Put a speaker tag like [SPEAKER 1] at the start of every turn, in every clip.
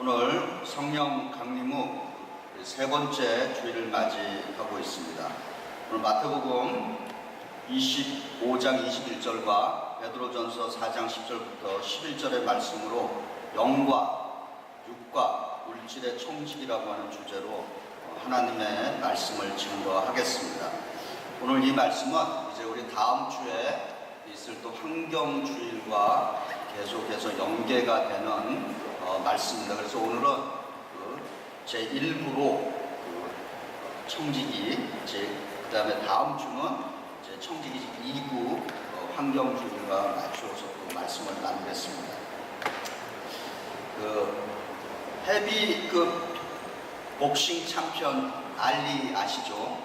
[SPEAKER 1] 오늘 성령 강림 후 세 번째 주일을 맞이하고 있습니다. 오늘 마태복음 25장 21절과 베드로전서 4장 10절부터 11절의 말씀으로 영과 육과 물질의 청직이라고 하는 주제로 하나님의 말씀을 증거하겠습니다. 오늘 이 말씀은 이제 우리 다음 주에 있을 또 환경주일과 계속해서 연계가 되는 말씀입니다. 그래서 오늘은 제1부로 청지기, 그 다음에 다음 주는 이제 청지기 2부 환경주일과 맞추어서 또 말씀을 나누겠습니다. 헤비 복싱 챔피언 알리 아시죠?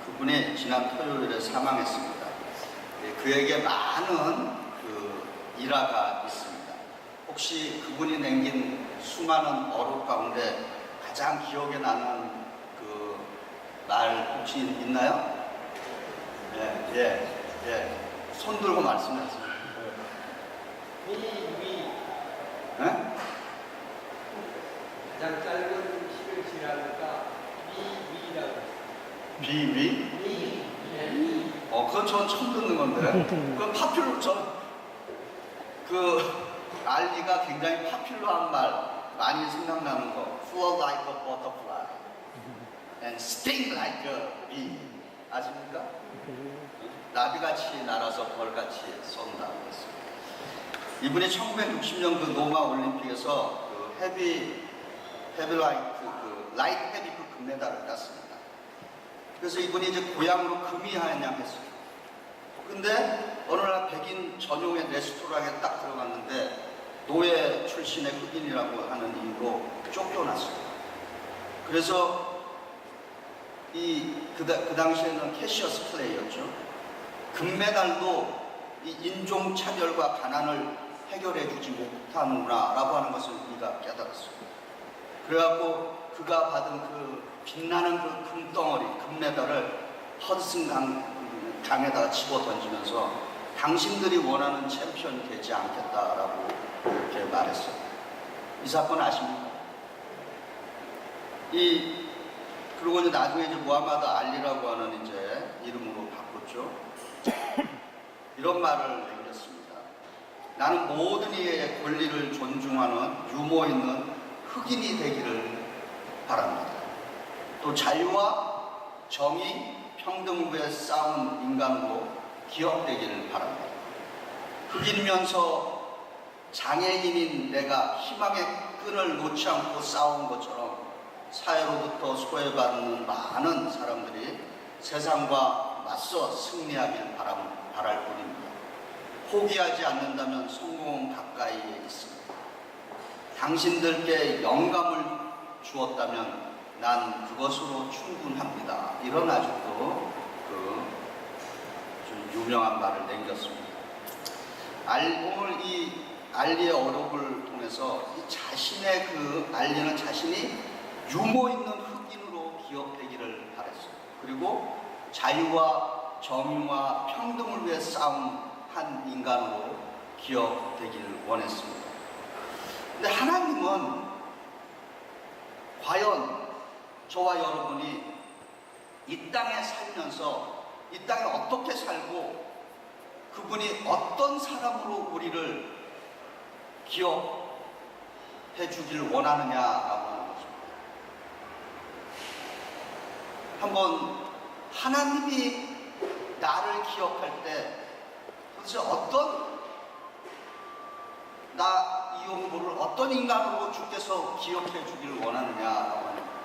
[SPEAKER 1] 그분이 지난 토요일에 사망했습니다. 그에게 많은 일화가 있습니다. 혹시 그분이 남긴 수많은 어록 가운데 가장 기억에 나는 말 혹시 있나요? 손 들고 말씀하세요.
[SPEAKER 2] 가장 짧은 시를 지나니까 미라고.
[SPEAKER 1] 미? 그건 전 처음 듣는 건데. 그건 알리가 굉장히 파퓰러한 말, 많이 생각나는 거. Fly like a butterfly and sting like a bee. 아십니까? 나비같이 날아서 벌같이 쏜다. 이분이 1960년 노마 올림픽에서 라이트 헤비급 금메달을 땄습니다. 그래서 이분이 이제 고향으로 금이 한양했어요. 근데 어느 날 백인 전용의 레스토랑에 딱 들어갔는데 노예 출신의 흑인이라고 하는 이유로 쫓겨났어요. 그래서 그 당시에는 캐시어스 플레이였죠. 금메달도 이 인종차별과 가난을 해결해주지 못하는구나 라고 하는 것을 우리가 깨달았어요. 그래갖고 그가 받은 빛나는 금덩어리, 금메달을 허드슨 강에다가 집어 던지면서 당신들이 원하는 챔피언이 되지 않겠다라고 이렇게 말했어요. 이 사건 아십니까? 그리고 이제 나중에 무하마드 알리라고 하는 이제 이름으로 바꿨죠. 이런 말을 남겼습니다. 나는 모든 이의 권리를 존중하는 유머 있는 흑인이 되기를 바랍니다. 또 자유와 정의, 평등을 위해 싸운 인간으로 기억되기를 바랍니다. 흑인이면서 장애인인 내가 희망의 끈을 놓지 않고 싸운 것처럼 사회로부터 소외받는 많은 사람들이 세상과 맞서 승리하길 바랄 뿐입니다. 포기하지 않는다면 성공은 가까이에 있습니다. 당신들께 영감을 주었다면 난 그것으로 충분합니다. 이런 아직도 좀 유명한 말을 남겼습니다. 오늘 이 알리의 어록을 통해서 자신의 알리는 자신이 유머 있는 흑인으로 기억되기를 바랬어요. 그리고 자유와 정의와 평등을 위해 싸운 한 인간으로 기억되기를 원했습니다. 근데 하나님은 과연 저와 여러분이 이 땅에 살면서 이 땅에 어떻게 살고 그분이 어떤 사람으로 우리를 기억해 주길 원하느냐라고 하는 거죠. 한번 하나님이 나를 기억할 때 도대체 나 이용구를 어떤 인간으로 주께서 기억해 주길 원하느냐라고 하는 거예요.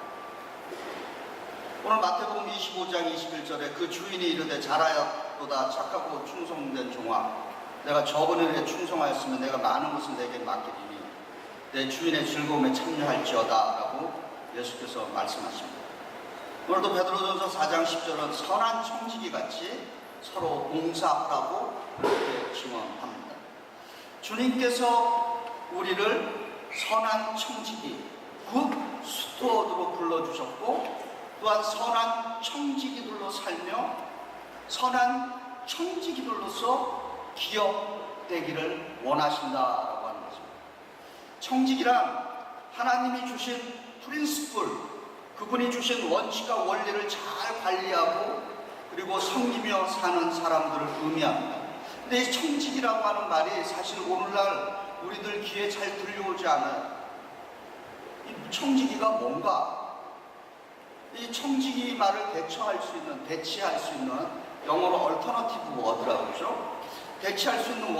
[SPEAKER 1] 오늘 마태복음 25장 21절에 그 주인이 이르되 잘하였도다 착하고 충성된 종아 내가 적은 일에 충성하였으면 내가 많은 것을 내게 맡기리니 내 주인의 즐거움에 참여할지어다 라고 예수께서 말씀하십니다. 오늘도 베드로전서 4장 10절은 선한 청지기 같이 서로 봉사하라고 그렇게 증언합니다. 주님께서 우리를 선한 청지기, 굿 스튜어드로 불러주셨고 또한 선한 청지기들로 살며 선한 청지기들로서 기억되기를 원하신다라고 하는 것입니다. 청지기란 하나님이 주신 프린시플, 그분이 주신 원칙과 원리를 잘 관리하고 그리고 섬기며 사는 사람들을 의미합니다. 근데 이 청직이라고 하는 말이 사실 오늘날 우리들 귀에 잘 들려오지 않아요. 이 청지기가 뭔가? 이 청지기 말을 대체할 수 있는 영어로 얼터너티브 워드라고 그러죠. 대체할 수 있는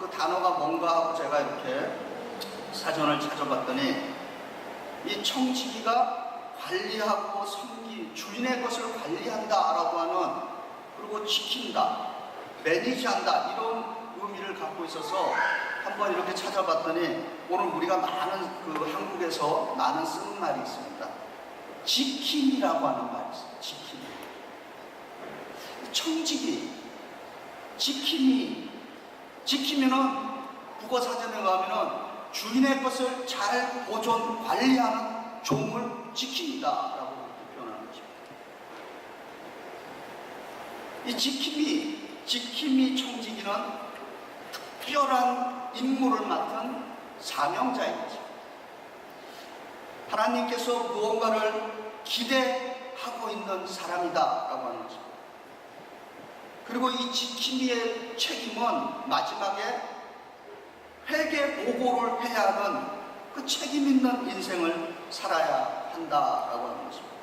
[SPEAKER 1] 그 단어가 뭔가 하고 제가 이렇게 사전을 찾아봤더니 이 청지기가 관리하고 주인의 것을 관리한다라고 하는, 그리고 지킨다, 매니지한다, 이런 의미를 갖고 있어서 한번 이렇게 찾아봤더니 오늘 우리가 많은 한국에서 많은 쓰는 말이 있습니다. 지킴이라고 하는 말이 있어요. 지킴이. 청지기, 지키면은 국어사전에 가면은 주인의 것을 잘 보존 관리하는 종을 지킵니다라고 표현하는 것입니다. 이 지킴이 청지기는 특별한 임무를 맡은 사명자인 거죠. 하나님께서 무언가를 기대하고 있는 사람이다라고 하는 거죠. 그리고 이 지킴이의 책임은 마지막에 회개 보고를 해야 하는 그 책임 있는 인생을 살아야 한다라고 하는 것입니다.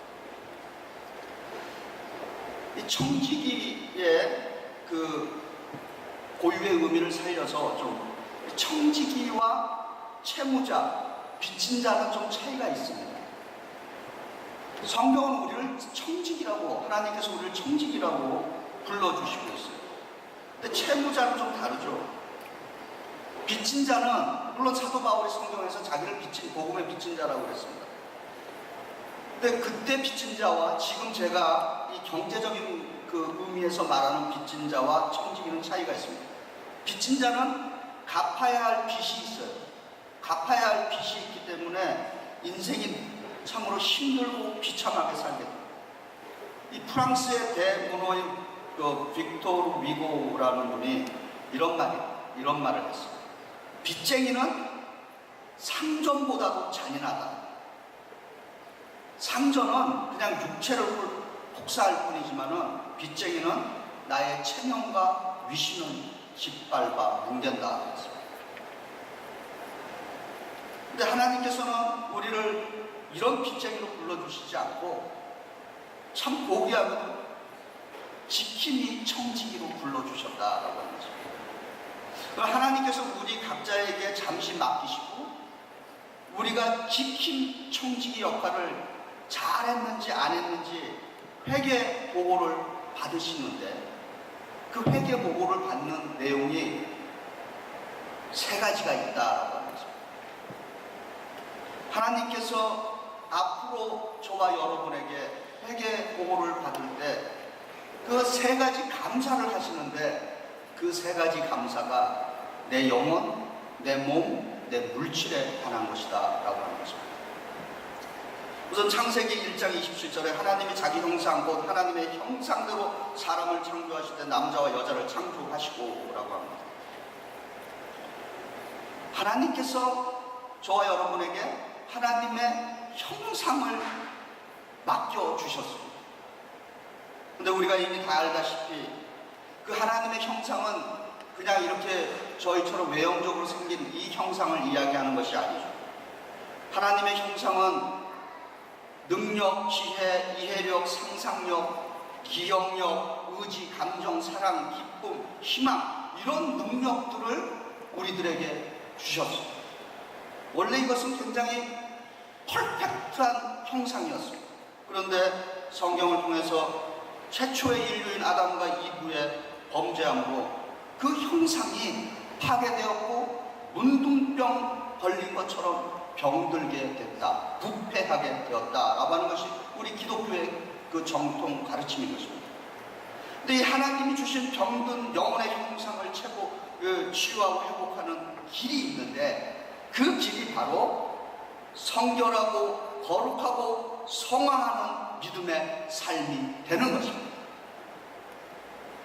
[SPEAKER 1] 이 청지기의 그 고유의 의미를 살려서 좀 청지기와 채무자, 빚진 자는 좀 차이가 있습니다. 성경은 우리를 청지기라고, 하나님께서 우리를 청지기라고 불러주시고 있어요. 근데 채무자는 좀 다르죠. 빚진 자는, 물론 사도 바울이 성경에서 자기를 복음의 빚진 자라고 그랬습니다. 근데 그때 빚진 자와 지금 제가 이 경제적인 그 의미에서 말하는 빚진 자와 청지기는 차이가 있습니다. 빚진 자는 갚아야 할 빚이 있어요. 갚아야 할 빚이 있기 때문에 인생이 참으로 힘들고 비참하게 살게 됩니다. 이 프랑스의 대문호인 빅토르 위고라는 분이 이런 말을 했어요. 빚쟁이는 상전보다도 잔인하다. 상전은 그냥 육체를 폭사할 뿐이지만은 빚쟁이는 나의 체면과 위신을 짓밟아 뭉갠다. 근데 하나님께서는 우리를 이런 빚쟁이로 불러주시지 않고 참 고귀하거든. 지킴이 청지기로 불러주셨다라고 하는 거죠. 하나님께서 우리 각자에게 잠시 맡기시고 우리가 지킴 청지기 역할을 잘했는지 안 했는지 회개 보고를 받으시는데 그 회개 보고를 받는 내용이 세 가지가 있다라고 하는 거죠. 하나님께서 앞으로 저와 여러분에게 회개 보고를 받을 때 그 세 가지 감사를 하시는데 그 세 가지 감사가 내 영혼, 내 몸, 내 물질에 관한 것이다 라고 하는 것입니다. 우선 창세기 1장 27절에 하나님이 자기 형상 곧 하나님의 형상대로 사람을 창조하실 때 남자와 여자를 창조하시고 라고 합니다. 하나님께서 저와 여러분에게 하나님의 형상을 맡겨주셨습니다. 근데 우리가 이미 다 알다시피 그 하나님의 형상은 그냥 이렇게 저희처럼 외형적으로 생긴 이 형상을 이야기하는 것이 아니죠. 하나님의 형상은 능력, 지혜, 이해력, 상상력, 기억력, 의지, 감정, 사랑, 기쁨, 희망 이런 능력들을 우리들에게 주셨습니다. 원래 이것은 굉장히 퍼펙트한 형상이었습니다. 그런데 성경을 통해서 최초의 인류인 아담과 이브의 범죄함으로 그 형상이 파괴되었고 문둥병 걸린 것처럼 병들게 됐다, 부패하게 되었다라고 하는 것이 우리 기독교의 그 정통 가르침인 것입니다. 근데 이 하나님이 주신 병든 영혼의 형상을 치유하고 회복하는 길이 있는데 그 길이 바로 성결하고 거룩하고 성화하는 믿음의 삶이 되는 것입니다.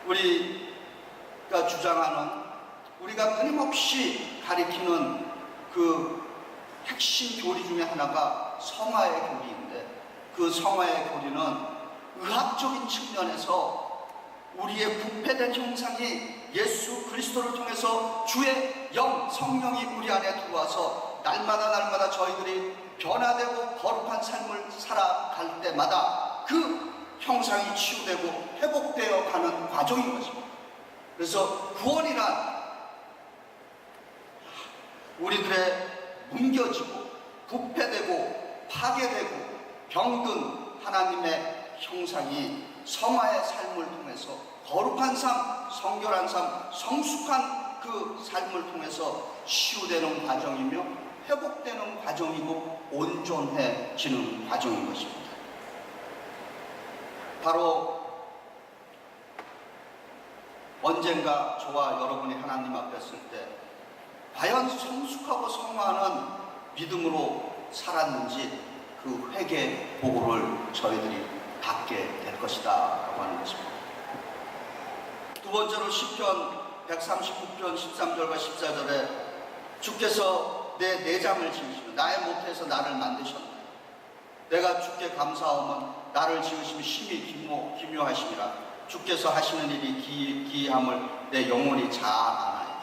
[SPEAKER 1] 우리가 주장하는, 우리가 끊임없이 가리키는 그 핵심 교리 중에 하나가 성화의 교리인데, 그 성화의 교리는 의학적인 측면에서 우리의 부패된 형상이 예수 그리스도를 통해서 주의 영, 성령이 우리 안에 들어와서 날마다 저희들이 변화되고 거룩한 삶을 살아갈 때마다 그 형상이 치유되고 회복되어 가는 과정인 것입니다. 그래서 구원이란 우리들의 뭉겨지고 부패되고 파괴되고 병든 하나님의 형상이 성화의 삶을 통해서 거룩한 삶, 성결한 삶, 성숙한 그 삶을 통해서 치유되는 과정이며 회복되는 과정이고 온전해지는 과정인 것입니다. 바로 언젠가 저와 여러분이 하나님 앞에 설 때 과연 성숙하고 성화하는 믿음으로 살았는지 그 회개 보고를 저희들이 받게 될 것이다 라고 하는 것입니다. 두 번째로 시편 139편 13절과 14절에 주께서 내 내장을 지으시며 나의 모태에서 나를 만드셨네. 내가 주께 감사하면 나를 지으시며 심히 기묘하심이라. 주께서 하시는 일이 기이함을 내 영혼이 잘 아나요.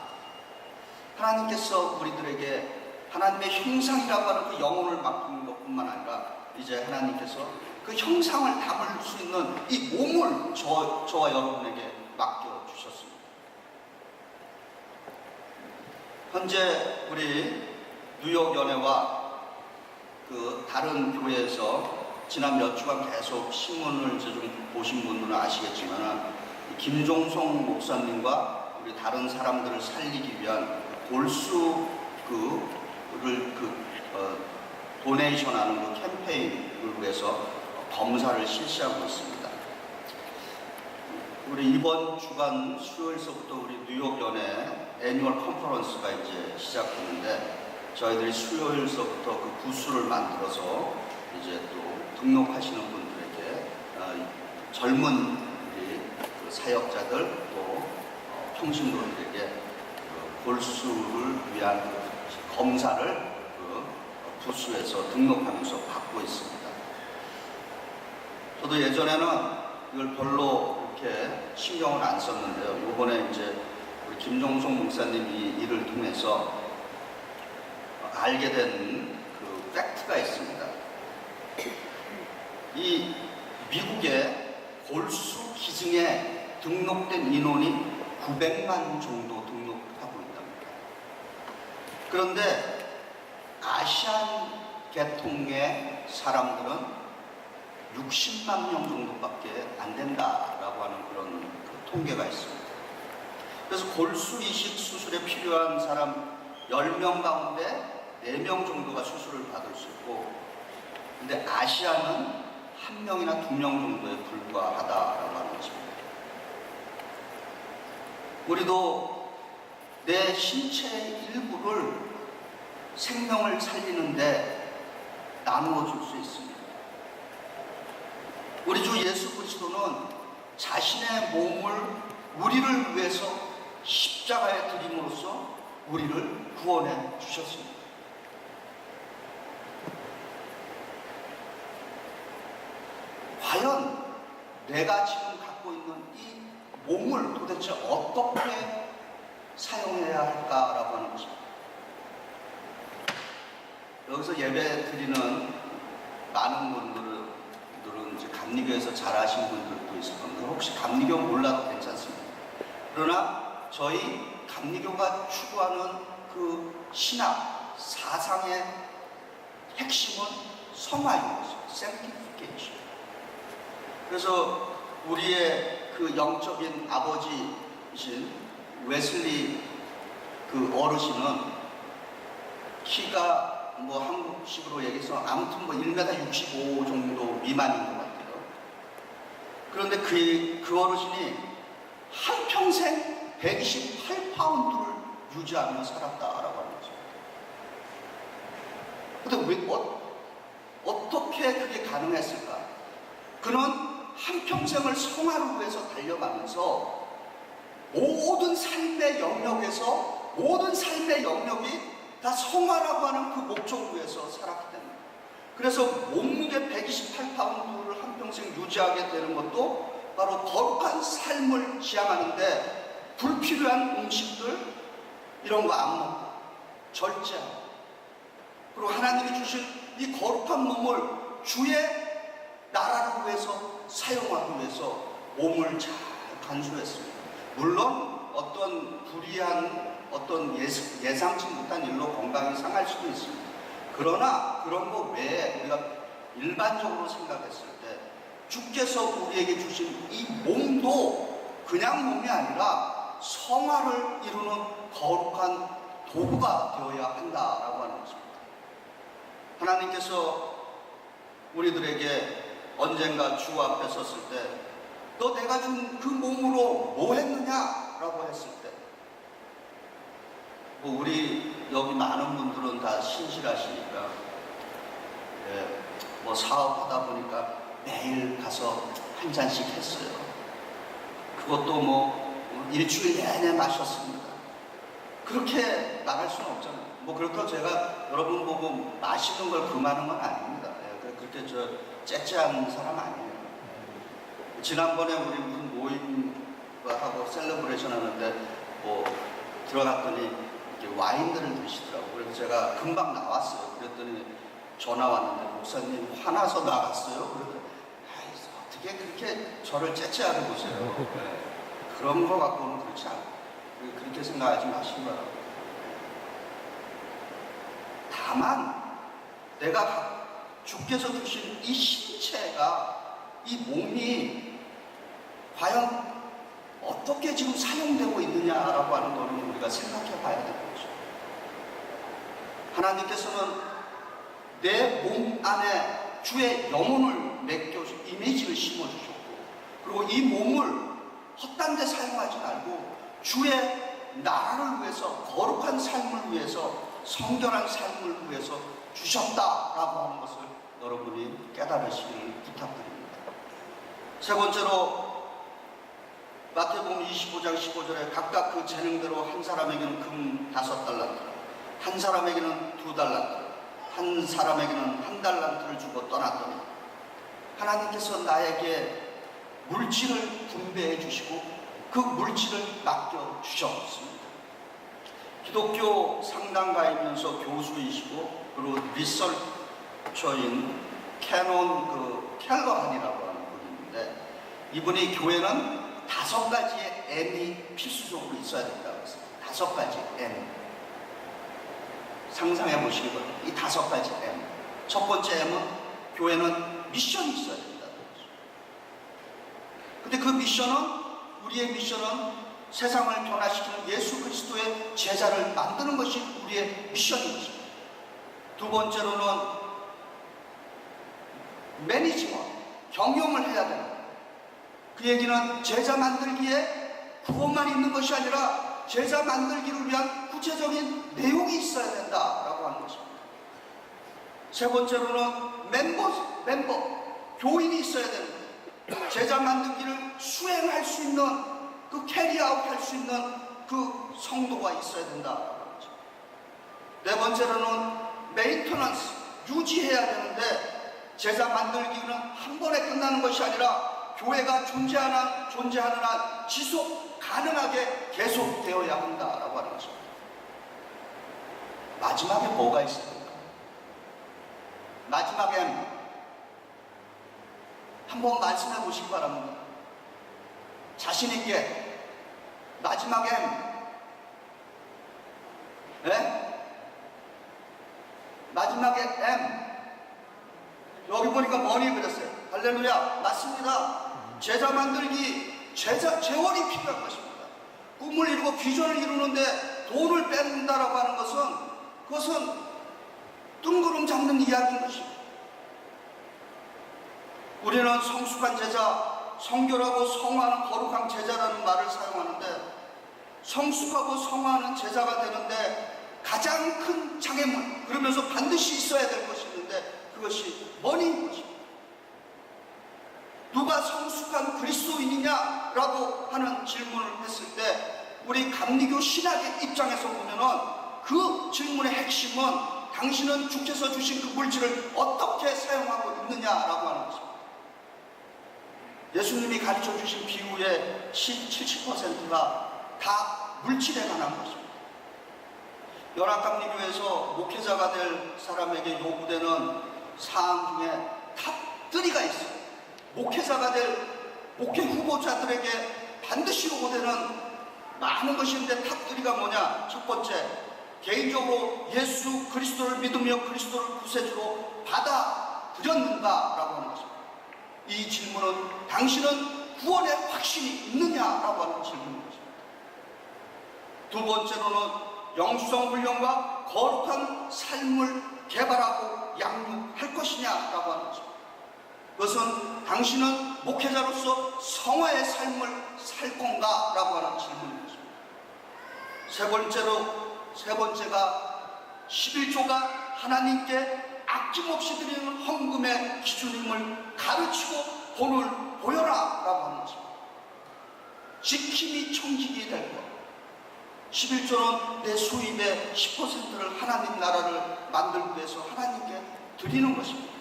[SPEAKER 1] 하나님께서 우리들에게 하나님의 형상이라고 하는 그 영혼을 맡기는 것뿐만 아니라 이제 하나님께서 그 형상을 담을 수 있는 이 몸을 저와 여러분에게 맡겨주셨습니다. 현재 우리 뉴욕 연회와 그 다른 교회에서 지난 몇 주간 계속 신문을 이제 좀 보신 분들은 아시겠지만 김종성 목사님과 우리 다른 사람들을 살리기 위한 골수 도네이션하는 그 캠페인을 위해서 검사를 실시하고 있습니다. 우리 이번 주간 수요일서부터 우리 뉴욕 연회 애니얼 컨퍼런스가 이제 시작했는데 저희들이 수요일서부터 그 부스를 만들어서 이제 또 등록하시는 분들에게 젊은 우리 그 사역자들 또 평신도들에게 골수를 위한 검사를 그 부스에서 등록하면서 받고 있습니다. 저도 예전에는 이걸 별로 이렇게 신경을 안 썼는데요. 이번에 이제 우리 김종성 목사님이 일을 통해서 알게 된 그 팩트가 있습니다. 이 미국의 골수 기증에 등록된 인원이 900만 정도 등록하고 있답니다. 그런데 아시안 계통의 사람들은 60만 명 정도밖에 안 된다라고 하는 그런 그 통계가 있습니다. 그래서 골수 이식 수술에 필요한 사람 10명 가운데 4명 정도가 수술을 받을 수 있고, 근데 아시아는 1명이나 2명 정도에 불과하다라고 하는 것입니다. 우리도 내 신체의 일부를 생명을 살리는데 나누어 줄 수 있습니다. 우리 주 예수 그리스도는 자신의 몸을 우리를 위해서 십자가에 드림으로써 우리를 구원해 주셨습니다. 과연 내가 지금 갖고 있는 이 몸을 도대체 어떻게 사용해야 할까라고 하는 것입니다. 여기서 예배 드리는 많은 분들은 이제 감리교에서 잘하신 분들도 있을 겁니다. 혹시 감리교 몰라도 괜찮습니다. 그러나 저희 감리교가 추구하는 그 신학 사상의 핵심은 성화인 것입니다. sanctification. 그래서 우리의 그 영적인 아버지이신 웨슬리 그 어르신은 키가 뭐 한국식으로 얘기해서 아무튼 뭐 1m 65 정도 미만인 것 같아요. 그런데 그 어르신이 한평생 128파운드를 유지하며 살았다라고 하는 거죠. 근데 왜 어떻게 그게 가능했을까? 그는 한평생을 성화를 위해서 달려가면서 모든 삶의 영역에서 모든 삶의 영역이 다 성화라고 하는 그 목적을 위해서 살았기 때문에. 그래서 몸무게 128파운드를 한평생 유지하게 되는 것도 바로 거룩한 삶을 지향하는데 불필요한 음식들 이런 거 안 먹고 절제하고, 그리고 하나님이 주신 이 거룩한 몸을 주의 나라를 위해서 사용하기 위해서 몸을 잘 간수했습니다. 물론 어떤 불이한 어떤 예상치 못한 일로 건강이 상할 수도 있습니다. 그러나 그런 거 외에 우리가 일반적으로 생각했을 때 주께서 우리에게 주신 이 몸도 그냥 몸이 아니라 성화를 이루는 거룩한 도구가 되어야 한다라고 하는 것입니다. 하나님께서 우리들에게 언젠가 주 앞에 섰을 때 너 내가 준 그 몸으로 뭐 했느냐? 라고 했을 때, 뭐 우리 여기 많은 분들은 다 신실하시니까, 뭐 사업하다 보니까 매일 가서 한 잔씩 했어요. 그것도 뭐 일주일 내내 마셨습니다. 그렇게 말할 수는 없잖아요. 뭐 그렇다고 제가 여러분 보고 마시는 걸 금하는 건 아닙니다. 그렇게 째째한 사람 아니에요. 지난번에 우리 무슨 모임하고 셀러브레이션 하는데 뭐 들어갔더니 이렇게 와인들을 드시더라고요. 그래서 제가 금방 나왔어요. 그랬더니 전화 왔는데 목사님 화나서 나갔어요. 그랬더니 어떻게 그렇게 저를 째째하게 보세요. 그런 거 갖고는 그렇지 않아요. 그렇게 생각하지 마시기 바랍니다. 다만 내가 주께서 주신 이 신체가, 이 몸이 과연 어떻게 지금 사용되고 있느냐라고 하는 것을 우리가 생각해 봐야 되는 거죠. 하나님께서는 내 몸 안에 주의 영혼을 맡겨서 이미지를 심어주셨고, 그리고 이 몸을 헛된 데 사용하지 말고 주의 나라를 위해서, 거룩한 삶을 위해서, 성결한 삶을 위해서 주셨다라고 하는 것을 여러분이 깨달으시기를 부탁드립니다. 세 번째로 마태복음 25장 15절에 각각 그 재능대로 한 사람에게는 금 5달란트, 한 사람에게는 2달란트, 한 사람에게는 1달란트를 주고 떠났더니 하나님께서 나에게 물질을 분배해 주시고 그 물질을 맡겨 주셨습니다. 기독교 상담가이면서 교수이시고 그리고 리서처인 캐논 켈러한이라고 하는 분이 있는데, 이분이 교회는 5가지의 M이 필수적으로 있어야 된다고 했어요. 5가지 M. 상상해 보시기 바랍니다. 이 5가지 M. 첫 번째 M은 교회는 미션이 있어야 된다고 했어요. 근데 그 미션은, 우리의 미션은 세상을 변화시키는 예수 그리스도의 제자를 만드는 것이 우리의 미션인 것입니다. 두 번째로는 매니지먼트, 경영을 해야 됩니다. 그 얘기는 제자 만들기에 구원만 있는 것이 아니라 제자 만들기를 위한 구체적인 내용이 있어야 된다라고 하는 것입니다. 세 번째로는 멤버, 교인이 있어야 됩니다. 제자 만들기를 수행할 수 있는, 그 캐리아웃 할 수 있는 그 성도가 있어야 된다라고 하는 것입니다. 네 번째로는 메인터넌스, 유지해야 되는데 제자 만들기는 한 번에 끝나는 것이 아니라 교회가 존재하는 한 지속 가능하게 계속되어야 한다라고 하는 것입니다. 마지막에 뭐가 있습니까? 마지막에 한번 말씀해 보시기 바랍니다. 자신 있게 마지막에 마지막에 M. 여기 보니까 머니 그랬어요. 할렐루야. 맞습니다. 제자 만들기, 재원이 필요한 것입니다. 꿈을 이루고 비전을 이루는데 돈을 뺀다라고 하는 그것은 뜬구름 잡는 이야기인 것입니다. 우리는 성숙한 제자, 성결하고 성화하는 거룩한 제자라는 말을 사용하는데, 성숙하고 성화하는 제자가 되는데 가장 큰 장애물, 그러면서 반드시 있어야 될 것이 있는데 그것이 머니인 것입니다. 누가 성숙한 그리스도인이냐라고 하는 질문을 했을 때 우리 감리교 신학의 입장에서 보면은 그 질문의 핵심은 당신은 주께서 주신 그 물질을 어떻게 사용하고 있느냐라고 하는 것입니다. 예수님이 가르쳐 주신 비유의 70%가 다 물질에 관한 것입니다. 연합감리교회에서 목회자가 될 사람에게 요구되는 사항 중에 탑3가 있어요. 목회자가 될 목회 후보자들에게 반드시 요구되는 많은 것이 있는데 탑3가 뭐냐? 첫 번째, 개인적으로 예수 그리스도를 믿으며 그리스도를 구세주로 받아들였는가? 라고 하는 것입니다. 이 질문은 당신은 구원의 확신이 있느냐라고 하는 질문입니다. 두 번째로는 영수성 훈련과 거룩한 삶을 개발하고 양육할 것이냐라고 하는 것입니다. 그것은 당신은 목회자로서 성화의 삶을 살 건가라고 하는 질문입니다. 세 번째가 11조가 하나님께 아낌없이 드리는 헌금의 기준임을 가르치고 본을 보여라 라고 하는 것입니다. 지킴이 청지기 될 것. 11조는 내 수입의 10%를 하나님 나라를 만들기 위해서 하나님께 드리는 것입니다.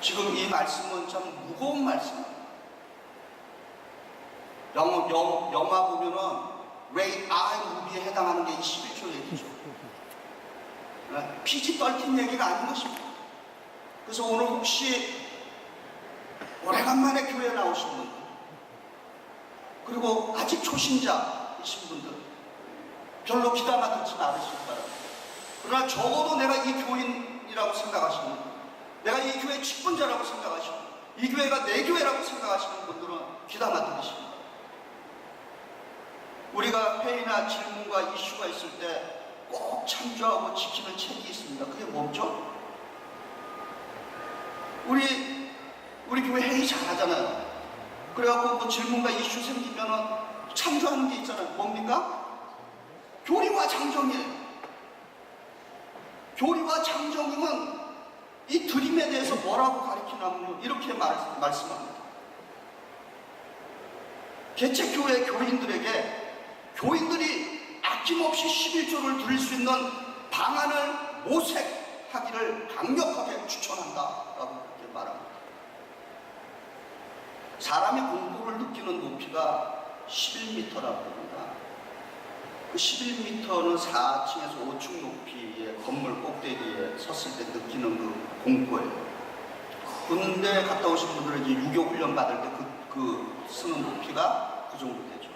[SPEAKER 1] 지금 이 말씀은 참 무거운 말씀입니다. 영화 보면은 레이 R 무비에 해당하는 게 이 11조 얘기죠. 피지 떨킨 얘기가 아닌 것입니다. 그래서 오늘 혹시 오래간만에 교회에 나오신 분들, 그리고 아직 초신자이신 분들, 별로 귀담아 듣지 않으실 바랍니다. 그러나 적어도 내가 이 교인이라고 생각하시는, 내가 이 교회의 직분자라고 생각하시는, 이 교회가 내 교회라고 생각하시는 분들은 귀담아 들으십니다. 우리가 회의나 질문과 이슈가 있을 때 꼭 참조하고 지키는 책이 있습니다. 그게 뭐죠? 우리 교회 회의 잘하잖아요. 그래갖고 뭐 질문과 이슈 생기면은 참조하는 게 있잖아요. 뭡니까? 교리와 장정이에요. 교리와 장정이면 이 드림에 대해서 뭐라고 가르치냐면요, 이렇게 말씀합니다. 개척교회 교인들이 아낌없이 11조를 드릴 수 있는 방안을 모색하기를 강력하게 추천한다라고 그렇게 말합니다. 사람이 공포를 느끼는 높이가 11m라고 합니다. 그 11m는 4층에서 5층 높이의 건물 꼭대기에 섰을 때 느끼는 그 공포예요. 군대 갔다 오신 분들은 이제 유교 훈련 받을 때 그 쓰는 높이가 그 정도 되죠.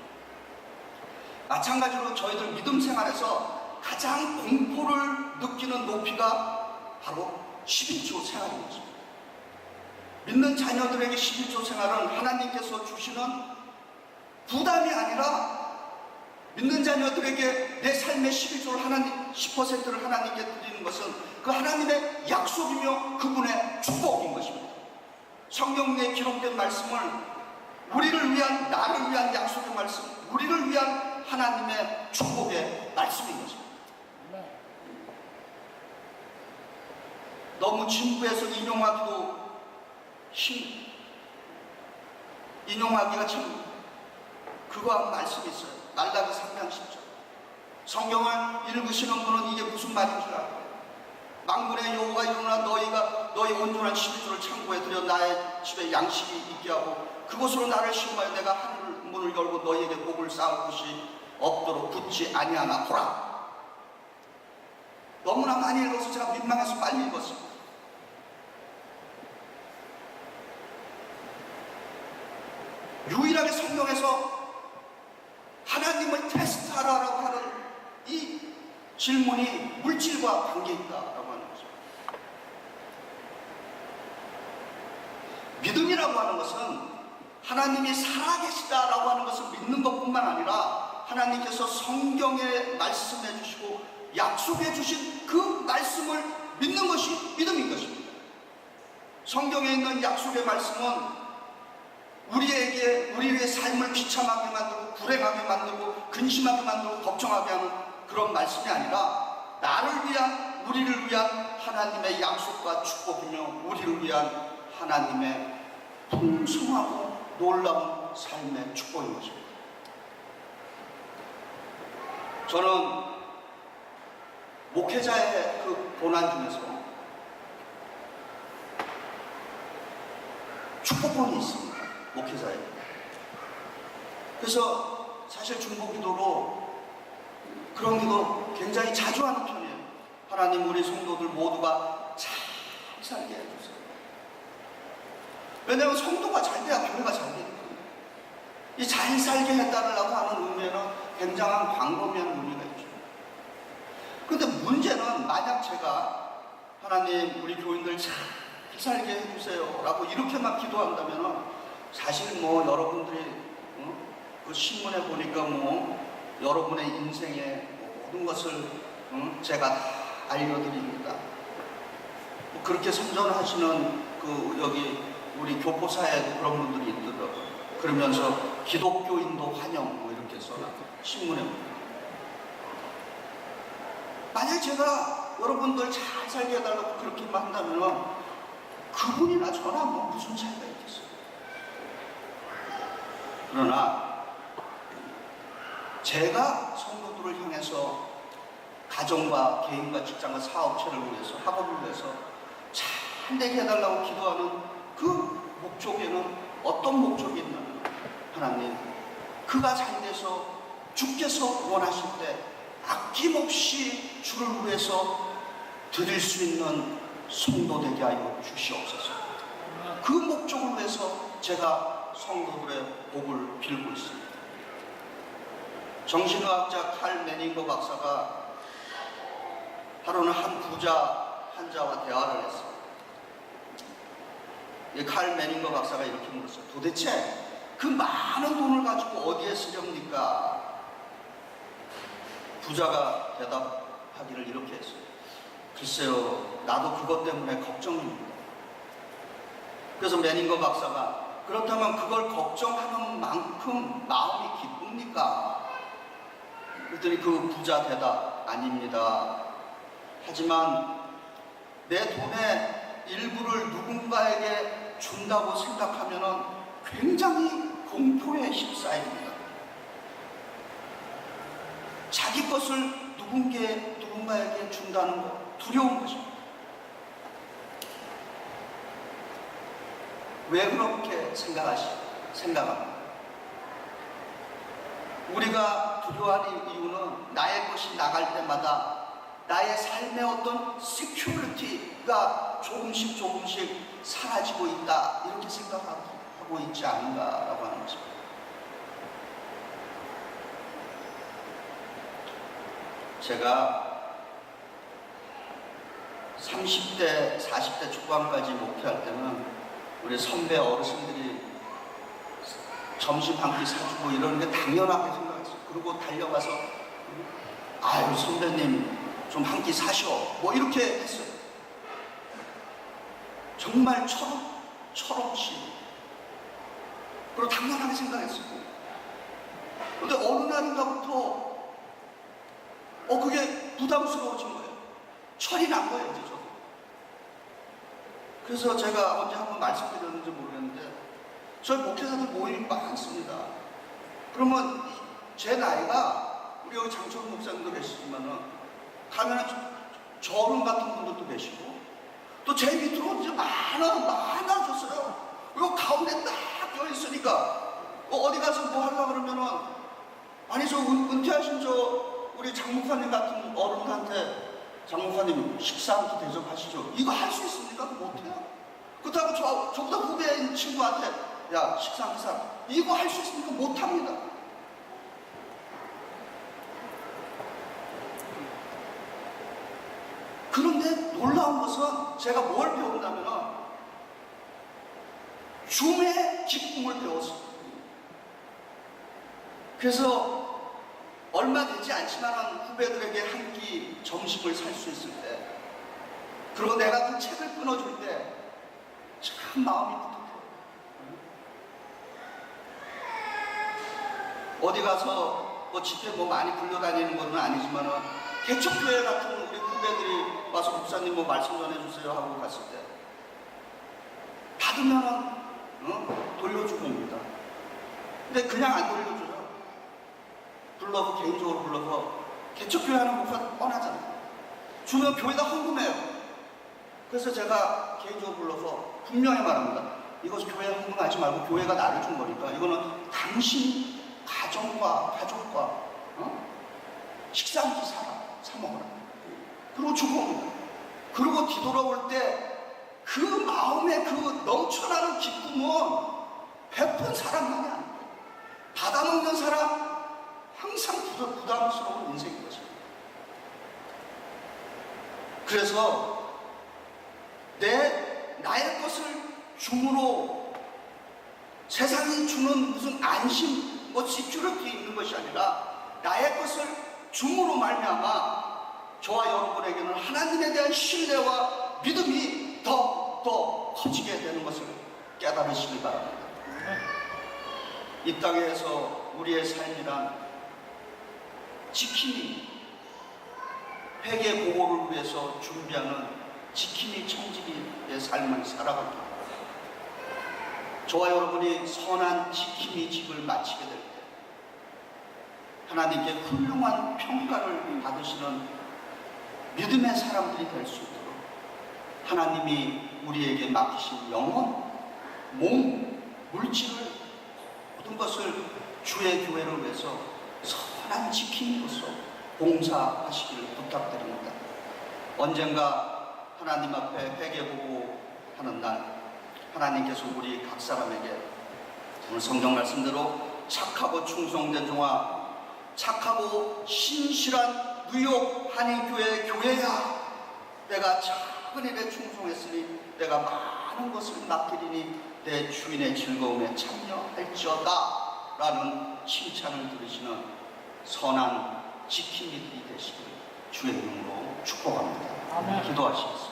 [SPEAKER 1] 마찬가지로 저희들 믿음 생활에서 가장 공포를 느끼는 높이가 바로 11조 생활인 것입니다. 믿는 자녀들에게 11조 생활은 하나님께서 주시는 부담이 아니라 믿는 자녀들에게 내 삶의 11조를 10%를 하나님께 드리는 것은 그 하나님의 약속이며 그분의 축복인 것입니다. 성경에 기록된 말씀을 우리를 위한, 나를 위한 약속의 말씀, 우리를 위한 하나님의 축복의 말씀인 것입니다. 너무 진부해서 인용하기가 참 그거한 말씀이 있어요. 말라기 3장 10절. 성경을 읽으시는 분은 이게 무슨 말인 줄 알아요. 만군의 여호와가 이르노라 너희 온전한 11조를 창고에 들여 나의 집에 양식이 있게 하고 그곳으로 나를 심어하여 내가 하늘 문을 열고 너희에게 복을 쌓을 곳이 없도록 붙지 아니하나 보라. 너무나 많이 읽어서 제가 민망해서 빨리 읽었습니다. 유일하게 성경에서 하나님을 테스트하라고 하는 이 질문이 물질과 관계있다라고 하는 거죠. 믿음이라고 하는 것은 하나님이 살아계시다라고 하는 것을 믿는 것뿐만 아니라 하나님께서 성경에 말씀해 주시고 약속해 주신 그 말씀을 믿는 것이 믿음인 것입니다. 성경에 있는 약속의 말씀은 우리의 삶을 비참하게 만들고 불행하게 만들고 근심하게 만들고 걱정하게 하는 그런 말씀이 아니라 나를 위한, 우리를 위한 하나님의 약속과 축복이며 우리를 위한 하나님의 풍성하고 놀라운 삶의 축복인 것입니다. 저는 목회자의 그 고난 중에서 축복권이 있습니다. 목회자에. 그래서 사실 중보 기도로 그런 기도 굉장히 자주 하는 편이에요. 하나님, 우리 성도들 모두가 잘 살게 해주세요. 왜냐하면 성도가 잘 돼야 교회가 잘 되거든요. 이 잘 살게 해달라고 하는 의미에는 굉장한 광범위한 의미가 있죠. 그런데 문제는 만약 제가 하나님, 우리 교인들 잘 살게 해주세요 라고 이렇게만 기도한다면 사실 뭐 여러분들이 그 신문에 보니까 뭐 여러분의 인생의 모든 것을 제가 다 알려드립니다. 뭐 그렇게 선전하시는 그 여기 우리 교포사에도 그런 분들이 있더라고요. 그러면서 기독교인도 환영 뭐 이렇게 써놔 신문에 보니까. 만약 제가 여러분들 잘 살게 해달라고 그렇게만 한다면 그분이나 저나 뭐 무슨 차이가 있겠어요. 그러나 제가 성도들을 향해서 가정과 개인과 직장과 사업체를 위해서 학업을 위해서 잘 되게 해달라고 기도하는 그 목적에는 어떤 목적이 있냐면 하나님, 그가 잘 돼서 주께서 원하실 때 아낌없이 주를 위해서 드릴 수 있는 성도 되게 하여 주시옵소서. 그 목적을 위해서 제가 성도들의 복을 빌고 있습니다. 정신의학자 칼 매닝거 박사가 하루는 한 부자 환자와 대화를 했어요. 이 칼 매닝거 박사가 이렇게 물었어요. 도대체 그 많은 돈을 가지고 어디에 쓰렵니까? 부자가 대답하기를 이렇게 했어요. 글쎄요, 나도 그것 때문에 걱정입니다. 그래서 매닝거 박사가 그렇다면 그걸 걱정하는 만큼 마음이 기쁩니까? 그랬더니 그 부자 대답, 아닙니다. 하지만 내 돈의 일부를 누군가에게 준다고 생각하면 굉장히 공포에 휩싸입니다. 자기 것을 누군가에게 준다는 것, 두려운 것입니다. 왜 그렇게 생각합니까? 우리가 두려워하는 이유는 나의 것이 나갈 때마다 나의 삶의 어떤 시큐리티가 조금씩 사라지고 있다, 이렇게 생각하고 있지 않은가라고 하는 것입니다. 제가 30대, 40대 초반까지 목회할 때는 우리 선배 어르신들이 점심 한 끼 사주고 이러는 게 당연하게 생각했어요. 그리고 달려가서 아유 선배님 좀 한 끼 사셔 뭐 이렇게 했어요. 정말 철없이 그리고 당연하게 생각했어요. 근데 어느 날인가부터 그게 부담스러워진 거예요. 철이 난 거예요, 이제 저도. 그래서 제가 언제 한번 말씀드렸는지 모르겠는데 저희 목회자들 모임이 많습니다. 그러면 제 나이가 우리 여기 장철 목사님도 계시지만은 가면은 저런 같은 분들도 계시고 또 제 밑으로 이제 많아졌어요. 그리고 가운데 딱 껴있으니까 어디 가서 뭐 하려고 그러면은 아니 저 은퇴하신 저 우리 장목사님 같은 어른한테 장목사님 식사 한 끼 대접하시죠. 이거 할 수 있습니까? 못해요. 그렇다고 저보다 후배인 친구한테 야 식사 한 끼 사 이거 할 수 있습니까? 못합니다. 그런데 놀라운 것은 제가 뭘 배운다면 줌의 기쁨을 배웠어요. 그래서 얼마 되지 않지만 후배들에게 한 끼 점심을 살 수 있을 때 그리고 내가 그 책을 끊어줄 때 참 마음이 뿌듯해요. 어디 가서 뭐 집회 뭐 많이 불려다니는 건 아니지만은 개척교회 같은 우리 후배들이 와서 목사님 뭐 말씀 전해주세요 하고 갔을 때 받으면은 돌려주고 옵니다. 근데 그냥 안 돌려줘요. 개인적으로 불러서 개척교회 하는 것보다 뻔하잖아요. 주면 교회가 헌금해요. 그래서 제가 개인적으로 불러서 분명히 말합니다. 이것은 교회 헌금하지 말고 교회가 나를 준 거니까 이거는 당신 가정과 가족과 식사 한 끼 사 먹어라. 그리고 주고 그리고 뒤돌아올 때 그 마음의 그 넘쳐나는 기쁨은 베푼 사람만이 아니에요. 받아먹는 사람 항상 부담스러운 인생인 것입니다. 그래서 나의 것을 줌으로 세상이 주는 무슨 안심, 시큐리티 있는 것이 아니라 나의 것을 줌으로 말미암아 저와 여러분에게는 하나님에 대한 신뢰와 믿음이 더 커지게 되는 것을 깨달으시기 바랍니다. 이 땅에서 우리의 삶이란 지킴이, 회개 보고를 위해서 준비하는 지킴이 청지기의 삶을 살아갑니다. 저와 여러분이 선한 지킴이 집을 마치게 될 때 하나님께 훌륭한 평가를 받으시는 믿음의 사람들이 될 수 있도록 하나님이 우리에게 맡기신 영혼, 몸, 물질을 모든 것을 주의 교회를 위해서 선한 지킴이로서 봉사하시기를 부탁드립니다. 언젠가 하나님 앞에 회개보고 하는 날 하나님께서 우리 각 사람에게 오늘 성경 말씀대로 착하고 충성된 종아, 착하고 신실한 뉴욕 한인교회 교회야, 내가 작은 일에 충성했으니 내가 많은 것을 맡기리니 내 주인의 즐거움에 참여할지어다 라는 칭찬을 들으시는 선한 지킴이들이 되시길 주의 이름으로 축복합니다. 기도하시겠습니다.